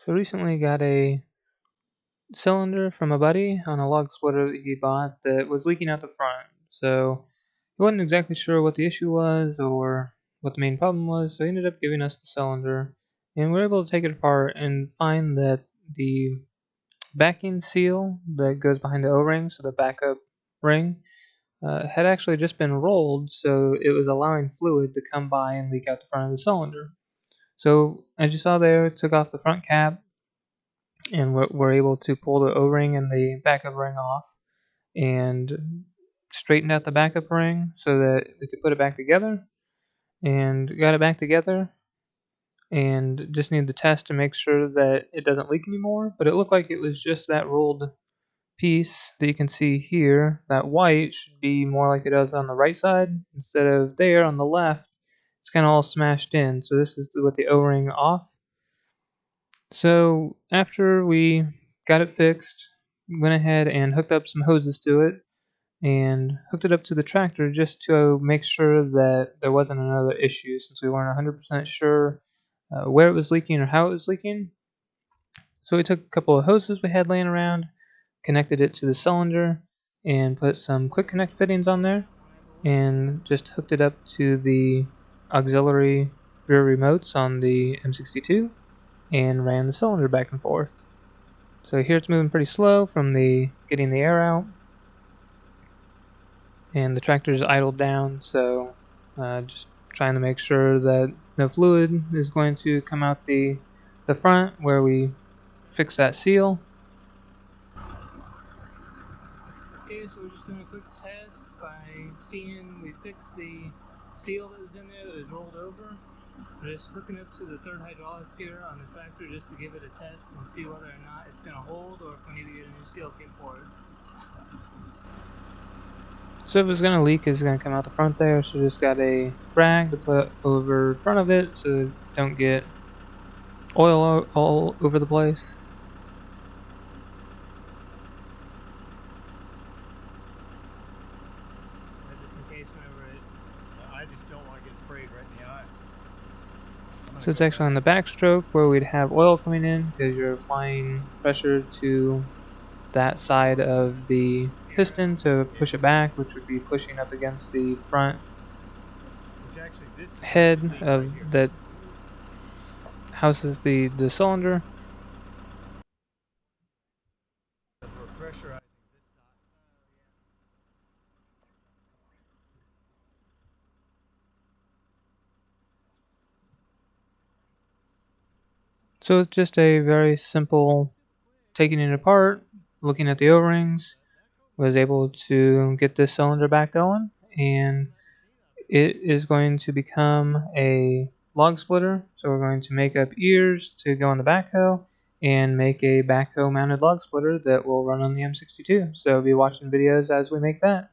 So recently got a cylinder from a buddy on a log splitter that he bought that was leaking out the front. So he wasn't exactly sure what the issue was or what the main problem was, so he ended up giving us the cylinder, and we were able to take it apart and find that the backing seal that goes behind the O-ring, so the backup ring, had actually just been rolled, so it was allowing fluid to come by and leak out the front of the cylinder. So as you saw there, it took off the front cap, and we're able to pull the O-ring and the backup ring off and straightened out the backup ring so that we could put it back together, and got it back together and just need to test to make sure that it doesn't leak anymore. But it looked like it was just that rolled piece that you can see here. That white should be more like it does on the right side instead of there on the left. It's kind of all smashed in. So this is with the O-ring off. So after we got it fixed, went ahead and hooked up some hoses to it and hooked it up to the tractor just to make sure that there wasn't another issue, since we weren't 100% sure where it was leaking or how it was leaking. So we took a couple of hoses we had laying around, connected it to the cylinder, and put some quick connect fittings on there, and just hooked it up to the auxiliary rear remotes on the M62 and ran the cylinder back and forth. So here it's moving pretty slow from the getting the air out, and the tractor's idled down, so just trying to make sure that no fluid is going to come out the front where we fix that seal. Okay, so we're just doing a quick test by seeing we fixed the seal that was in there that was rolled over. We're just hooking up to the third hydraulics here on the tractor just to give it a test and see whether or not it's going to hold or if we need to get a new seal kit for it. So if it's going to leak, it's going to come out the front there, so just got a rag to put over front of it so don't get oil all over the place. Just in case whenever I just don't want to get sprayed right in the eye. So it's actually on the backstroke where we'd have oil coming in because you're applying pressure to that side of the piston to push it back, which would be pushing up against the front head of that houses the cylinder. So it's just a very simple taking it apart, looking at the O-rings, was able to get this cylinder back going, and it is going to become a log splitter. So we're going to make up ears to go on the backhoe and make a backhoe mounted log splitter that will run on the M62. So be watching videos as we make that.